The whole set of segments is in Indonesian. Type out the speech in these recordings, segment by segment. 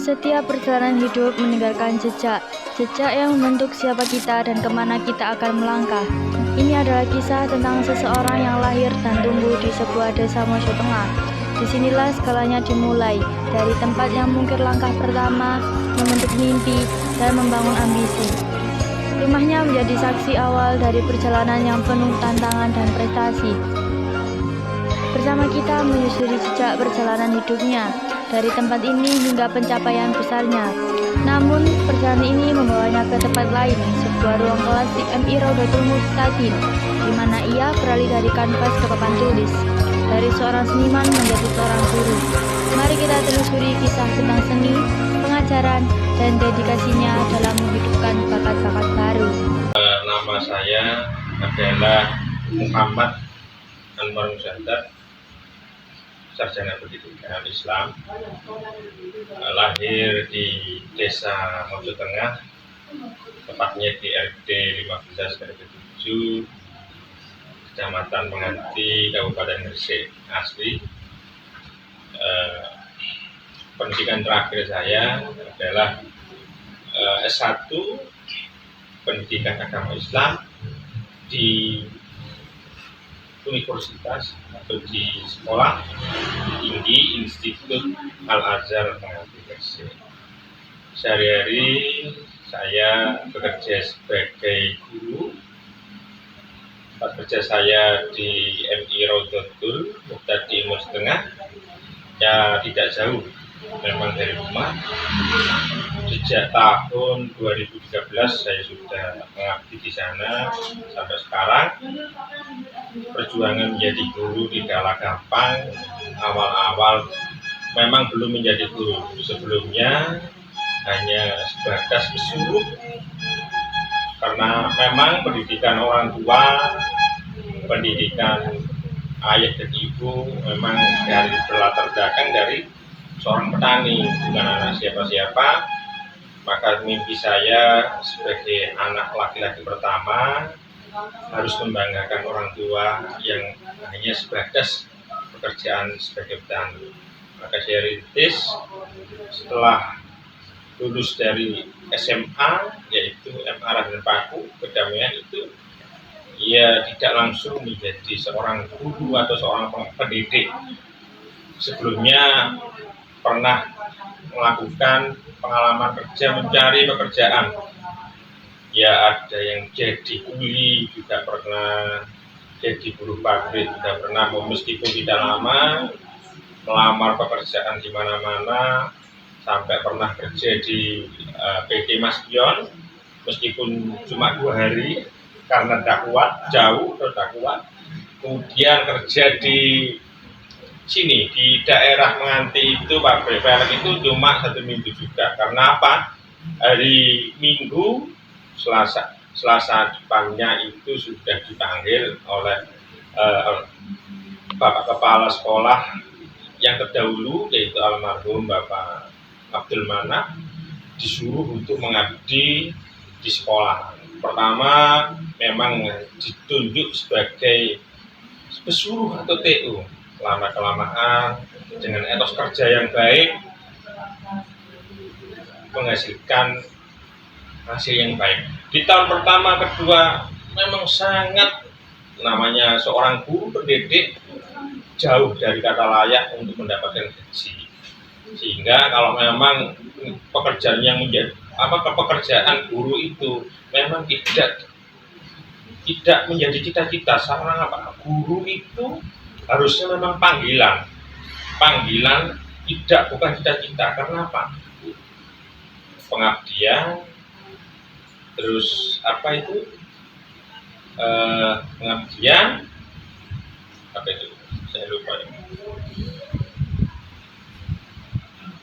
Setiap perjalanan hidup meninggalkan jejak yang membentuk siapa kita dan kemana kita akan melangkah. Ini adalah kisah tentang seseorang yang lahir dan tumbuh di sebuah desa Mojo Tengah. Disinilah segalanya dimulai, dari tempat yang mungkin langkah pertama, membentuk mimpi, dan membangun ambisi. Rumahnya menjadi saksi awal dari perjalanan yang penuh tantangan dan prestasi. Bersama kita menyusuri jejak perjalanan hidupnya, dari tempat ini hingga pencapaian besarnya. Namun, perjalanan ini membawanya ke tempat lain, sebuah ruang kelas di MI Raudatul Mustaqim, di mana ia beralih dari kanvas ke papan tulis, dari seorang seniman menjadi seorang guru. Mari kita telusuri kisah tentang seni, pengajaran, dan dedikasinya dalam menghidupkan bakat-bakat baru. Nama saya adalah Muhammad Anwar Muzandar, sarjana pendidikan Islam, lahir di desa Mojo Tengah, tepatnya di RT 15 RT 7, Kecamatan Penganti, Kabupaten Gresik. Asli. Pendidikan terakhir saya adalah S1 Pendidikan Agama Islam di universitas atau di sekolah tinggi Institut Al-Azhar Penganti Gresik. Sehari-hari saya bekerja sebagai guru. Tempat kerja saya di MI Raudatul Mustaqim Mojo Tengah, ya tidak jauh memang dari rumah. Sejak tahun 2013 saya sudah mengabdi di sana sampai sekarang. Perjuangan menjadi guru tidaklah gampang. Awal-awal memang belum menjadi guru. Sebelumnya hanya sebatas pesuruh, karena memang pendidikan orang tua, pendidikan ayah dan ibu memang dari berlatar belakang dari seorang petani, bukan anak siapa-siapa. Maka mimpi saya sebagai anak laki-laki pertama harus membanggakan orang tua yang hanya sebatas pekerjaan sebagai petani. Maka saya rintis setelah lulus dari SMA, yaitu MA Raden Paku Kedamaian, itu ia tidak langsung menjadi seorang guru atau seorang pendidik. Sebelumnya pernah melakukan pengalaman kerja, mencari pekerjaan. Ya, ada yang jadi kuli, juga pernah jadi buruh pabrik, juga pernah, meskipun tidak lama, melamar pekerjaan di mana-mana, sampai pernah kerja di PT Mas Pion, meskipun cuma 2 hari karena tidak kuat, jauh atau tidak kuat. Kemudian kerja di sini di daerah Menganti itu, pabrik velg itu cuma 1 minggu juga. Karena apa? Hari Minggu, Selasa depannya itu sudah dipanggil oleh Bapak Kepala Sekolah yang terdahulu, yaitu almarhum Bapak Abdul Manaf, disuruh untuk mengabdi di sekolah. Pertama memang ditunjuk sebagai pesuruh atau TU. Lama-kelamaan dengan etos kerja yang baik menghasilkan hasil yang baik. Di tahun pertama, kedua memang sangat, namanya seorang guru pendidik jauh dari kata layak untuk mendapatkan gaji. Sehingga kalau memang pekerjaan yang menjadi pekerjaan guru itu memang tidak menjadi cita-cita seorang guru itu harusnya memang panggilan, bukan cita-cita. Karena apa? Pengabdian, terus pengabdian, saya lupa ya.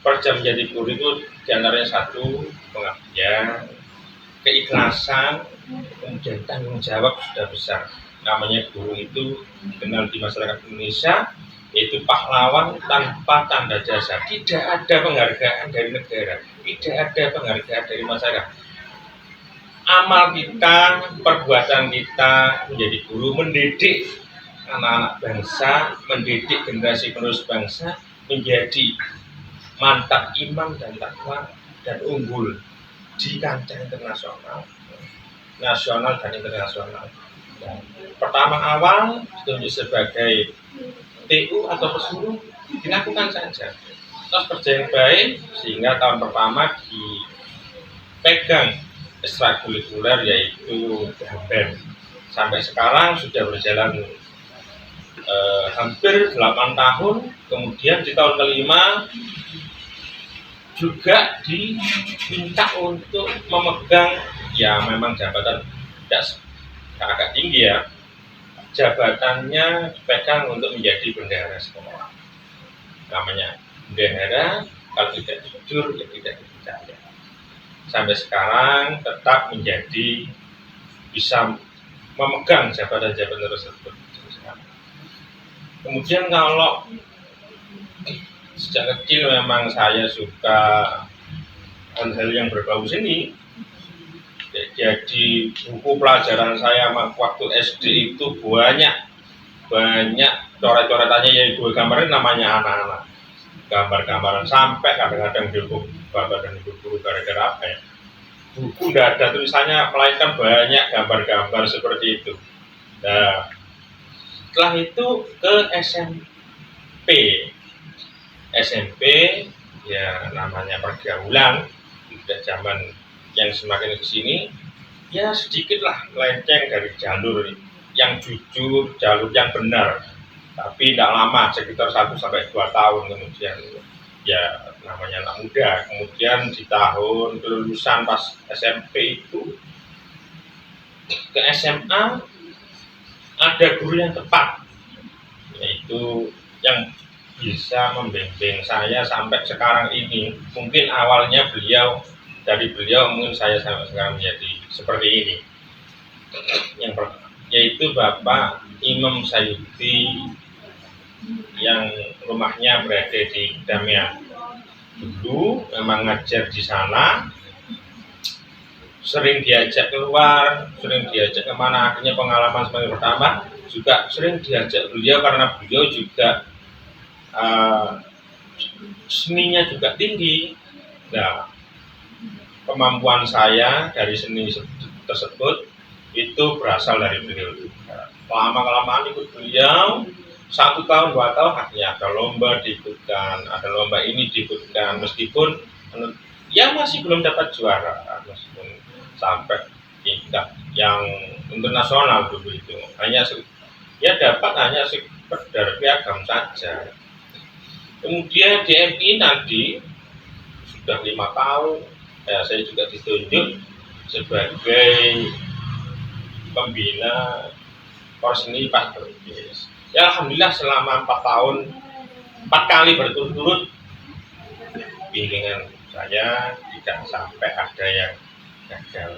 Per jam menjadi guru itu diantaranya 1, pengabdian, keikhlasan, kemudian tanggung jawab sudah besar. Namanya guru itu dikenal di masyarakat Indonesia, yaitu pahlawan tanpa tanda jasa. Tidak ada penghargaan dari negara, tidak ada penghargaan dari masyarakat. Amal kita, perbuatan kita menjadi guru, mendidik anak-anak bangsa, mendidik generasi penerus bangsa menjadi mantap iman dan takwa dan unggul di kancah internasional, nasional dan internasional. Nah, pertama awal ditunjuk sebagai TU atau pesuruh, dilakukan saja. Terus kerja yang baik sehingga tahun pertama dipegang ekstrakurikuler yaitu BEM. Sampai sekarang sudah berjalan hampir 8 tahun. Kemudian di tahun kelima juga diminta untuk memegang, ya memang jabatan agak tinggi ya, jabatannya dipegang untuk menjadi bendahara sekolah. Namanya bendahara, kalau tidak jujur ya tidak dipercaya. Sampai sekarang tetap menjadi, bisa memegang jabatan-jabatan tersebut. Kemudian kalau sejak kecil memang saya suka hal-hal yang berbau seni. Jadi buku pelajaran saya waktu SD itu banyak coret-coretannya, yaitu gambarnya namanya anak-anak, gambar-gambaran, sampai kadang-kadang dihukum bapak dan ibu guru gara-gara apa ya, buku tidak ada tulisannya melainkan banyak gambar-gambar seperti itu. Nah, setelah itu ke SMP ya namanya pergaulan, sudah zaman yang semakin kesini ya sedikitlah melenceng dari jalur yang jujur, jalur yang benar. Tapi tidak lama, sekitar 1-2 tahun kemudian ya namanya anak muda. Kemudian di tahun kelulusan pas SMP itu ke SMA ada guru yang tepat, yaitu yang bisa membimbing saya sampai sekarang ini. Mungkin awalnya dari beliau mungkin saya sampai sekarang menjadi seperti ini. Yang pertama yaitu Bapak Imam Sayuti yang rumahnya berada di Damian. Dulu memang ngajar di sana, sering diajak keluar, sering diajak kemana. Akhirnya pengalaman semakin bertambah, juga sering diajak beliau karena beliau juga seninya juga tinggi. Nah, kemampuan saya dari seni tersebut itu berasal dari beliau juga. Lama-kelamaan ikut beliau, 1 tahun 2 tahun akhirnya ada lomba diikutkan, ada lomba ini diikutkan, meskipun ya masih belum dapat juara, meskipun sampai tingkat yang internasional dulu itu hanya ya dapat hanya sekedar piagam saja. Kemudian di MI nanti sudah 5 tahun ya, saya juga ditunjuk sebagai pembina Porseni Patriotis. Ya alhamdulillah selama 4 tahun 4 kali berturut-turut bimbingan saya tidak sampai ada yang gagal.